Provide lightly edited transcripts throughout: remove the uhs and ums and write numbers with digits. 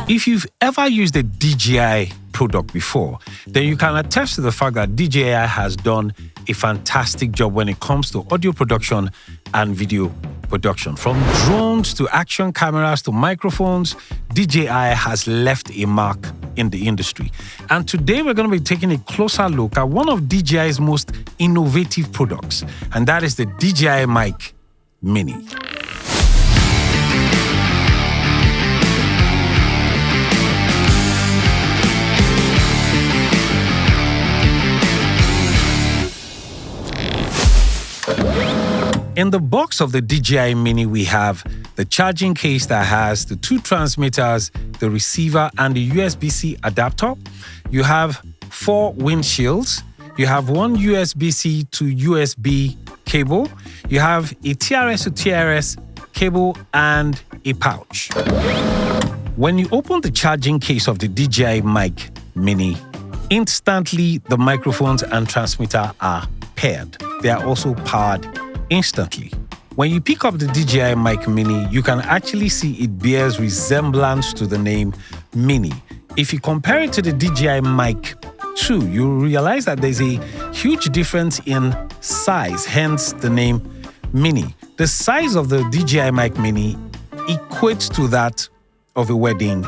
If you've ever used a DJI product before, then you can attest to the fact that DJI has done a fantastic job when it comes to audio production and video production. From drones to action cameras to microphones, DJI has left a mark in the industry. And today we're going to be taking a closer look at one of DJI's most innovative products, and that is the DJI Mic Mini. In the box of the DJI Mini, we have the charging case that has the two transmitters, the receiver, and the USB-C adapter. You have 4 windshields. You have one USB-C to USB cable. You have a TRS to TRS cable and a pouch. When you open the charging case of the DJI Mic Mini, instantly the microphones and transmitter are paired. They are also powered instantly. When you pick up the DJI Mic Mini, you can actually see it bears resemblance to the name Mini. If you compare it to the DJI Mic 2, you realize that there's a huge difference in size, hence the name Mini. The size of the DJI Mic Mini equates to that of a wedding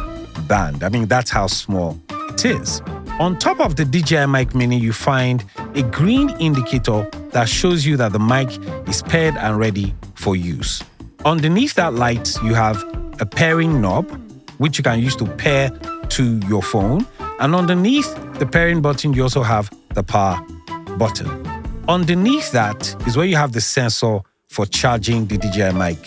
band. I mean, that's how small it is. On top of the DJI Mic Mini, you find a green indicator that shows you that the mic is paired and ready for use. Underneath that light, you have a pairing knob, which you can use to pair to your phone. And underneath the pairing button, you also have the power button. Underneath that is where you have the sensor for charging the DJI Mic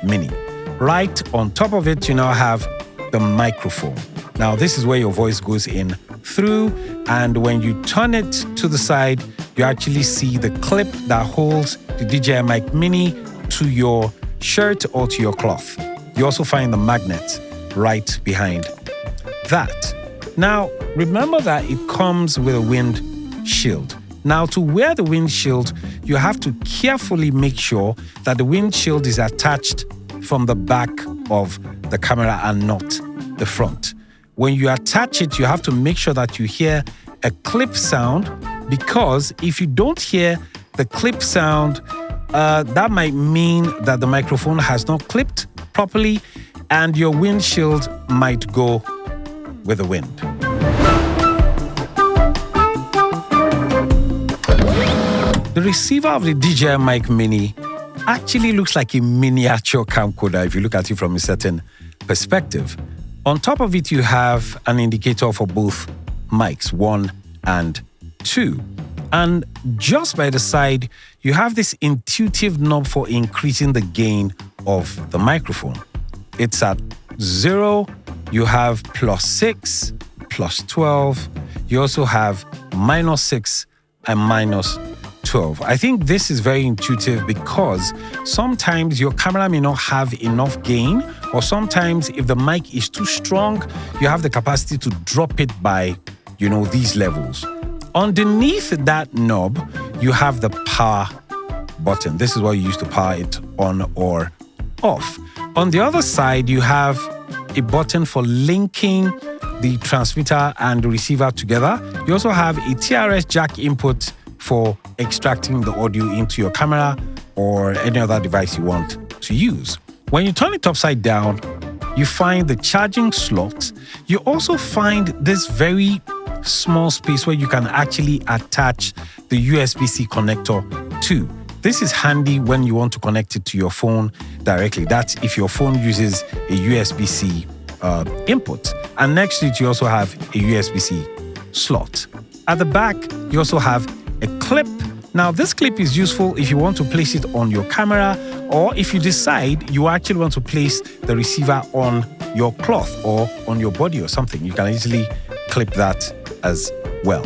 Mini. Right on top of it, you now have the microphone. Now, this is where your voice goes in through, and when you turn it to the side, you actually see the clip that holds the DJI Mic Mini to your shirt or to your cloth. You also find the magnet right behind that. Now, remember that it comes with a windshield. Now, to wear the windshield, you have to carefully make sure that the windshield is attached from the back of the camera and not the front. When you attach it, you have to make sure that you hear a clip sound, because if you don't hear the clip sound, that might mean that the microphone has not clipped properly and your windshield might go with the wind. The receiver of the DJI Mic Mini actually looks like a miniature camcorder if you look at it from a certain perspective. On top of it, you have an indicator for both mics, 1 and 2. And just by the side, you have this intuitive knob for increasing the gain of the microphone. It's at 0, you have +6, +12. You also have -6 and -12. I think this is very intuitive because sometimes your camera may not have enough gain, or sometimes if the mic is too strong, you have the capacity to drop it by, these levels. Underneath that knob, you have the power button. This is what you use to power it on or off. On the other side, you have a button for linking the transmitter and the receiver together. You also have a TRS jack input for extracting the audio into your camera or any other device you want to use. When you turn it upside down, you find the charging slot. You also find this very small space where you can actually attach the USB-C connector to. This is handy when you want to connect it to your phone directly. That's if your phone uses a USB-C input. And next to it, you also have a USB-C slot. At the back, you also have a clip. Now, this clip is useful if you want to place it on your camera, or if you decide you actually want to place the receiver on your cloth or on your body or something. You can easily clip that as well.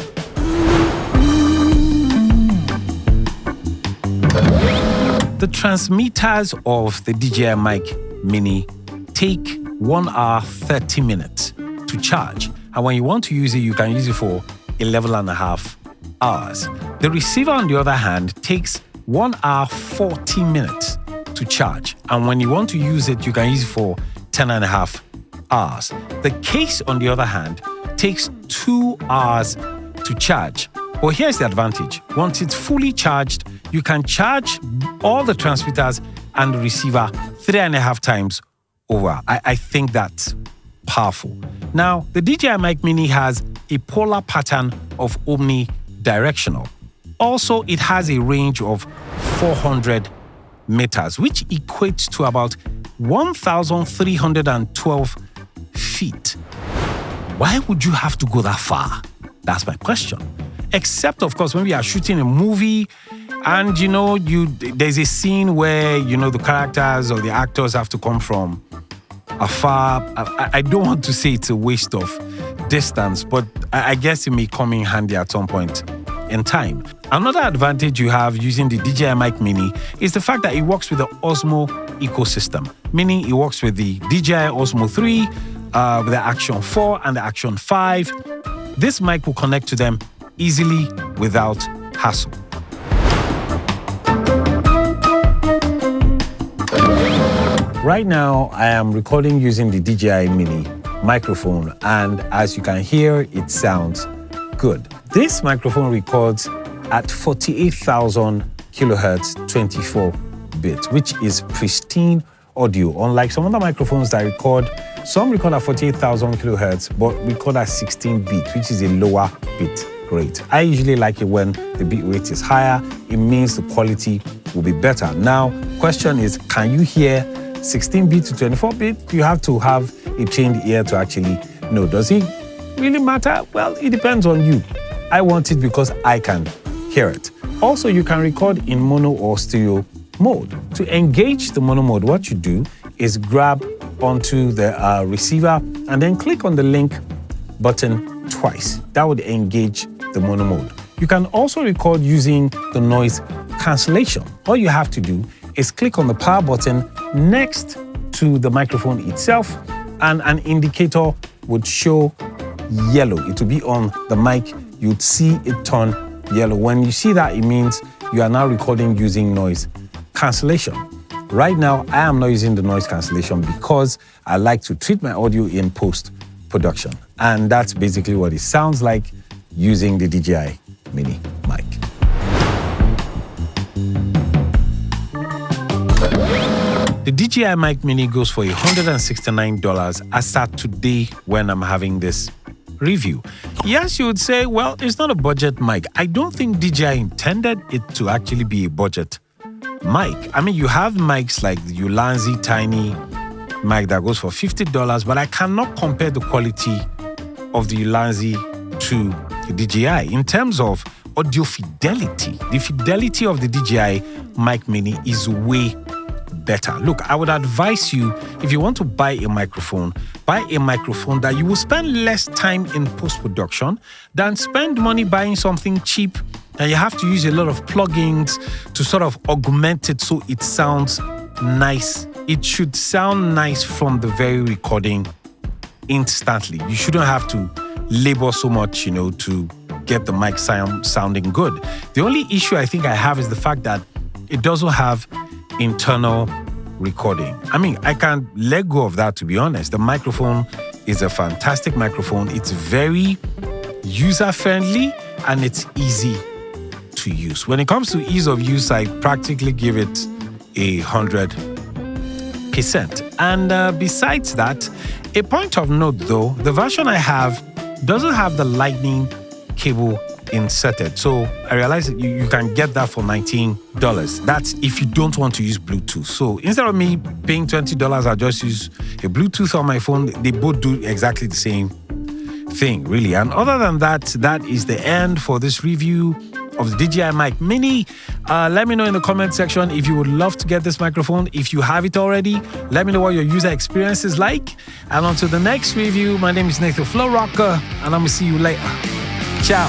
The transmitters of the DJI Mic Mini take 1 hour 30 minutes to charge, and when you want to use it, you can use it for 11.5 hours. The receiver, on the other hand, takes 1 hour 40 minutes to charge, and when you want to use it, you can use it for 10.5 hours. The case, on the other hand, takes 2 hours to charge. But here's the advantage. Once it's fully charged, you can charge all the transmitters and the receiver 3.5 times over. I think that's powerful. Now, the DJI Mic Mini has a polar pattern of omnidirectional. Also, it has a range of 400 meters, which equates to about 1,312 feet. Why would you have to go that far? That's my question. Except, of course, when we are shooting a movie and, there's a scene where, the characters or the actors have to come from afar. I don't want to say it's a waste of distance, but I guess it may come in handy at some point in time. Another advantage you have using the DJI Mic Mini is the fact that it works with the Osmo ecosystem, meaning it works with the DJI Osmo 3, with the Action 4 and the Action 5. This mic will connect to them easily without hassle. Right now, I am recording using the DJI Mini microphone, and as you can hear, it sounds good. This microphone records at 48,000 kilohertz 24-bit, which is pristine audio, unlike some other microphones that some record at 48,000 kilohertz, but record at 16-bit, which is a lower bit rate. I usually like it when the bit rate is higher. It means the quality will be better. Now, question is, can you hear 16-bit to 24-bit? You have to have a trained ear to actually know. Does it really matter? Well, it depends on you. I want it because I can hear it. Also, you can record in mono or stereo mode. To engage the mono mode, what you do is grab onto the receiver and then click on the link button twice. That would engage the mono mode. You can also record using the noise cancellation. All you have to do is click on the power button next to the microphone itself, and an indicator would show yellow. It will be on the mic. You'd see it turn yellow. When you see that, it means you are now recording using noise cancellation. Right now, I am not using the noise cancellation because I like to treat my audio in post-production. And that's basically what it sounds like using the DJI Mini mic. The DJI Mic Mini goes for $169 as at today when I'm having this review. Yes, you would say, well, it's not a budget mic. I don't think DJI intended it to actually be a budget mic. I mean, you have mics like the Ulanzi Tiny mic that goes for $50, but I cannot compare the quality of the Ulanzi to the DJI. In terms of audio fidelity, the fidelity of the DJI Mic Mini is way better. Look, I would advise you, if you want to buy a microphone that you will spend less time in post-production than spend money buying something cheap and you have to use a lot of plugins to sort of augment it so it sounds nice. It should sound nice from the very recording instantly. You shouldn't have to labor so much, to get the mic sounding good. The only issue I think I have is the fact that it doesn't have internal recording. I mean, I can't let go of that, to be honest. The microphone is a fantastic microphone. It's very user-friendly and it's easy to use. When it comes to ease of use, I practically give it 100%. And besides that, a point of note though, the version I have doesn't have the lightning cable inserted. So I realized that you can get that for $19. That's if you don't want to use Bluetooth. So instead of me paying $20, I'll just use a Bluetooth on my phone. They both do exactly the same thing, really. And other than that, that is the end for this review of the DJI Mic Mini. Let me know in the comment section if you would love to get this microphone. If you have it already, let me know what your user experience is like. And until the next review, my name is Nathan Flow Rocker, and I'm gonna see you later. Ciao.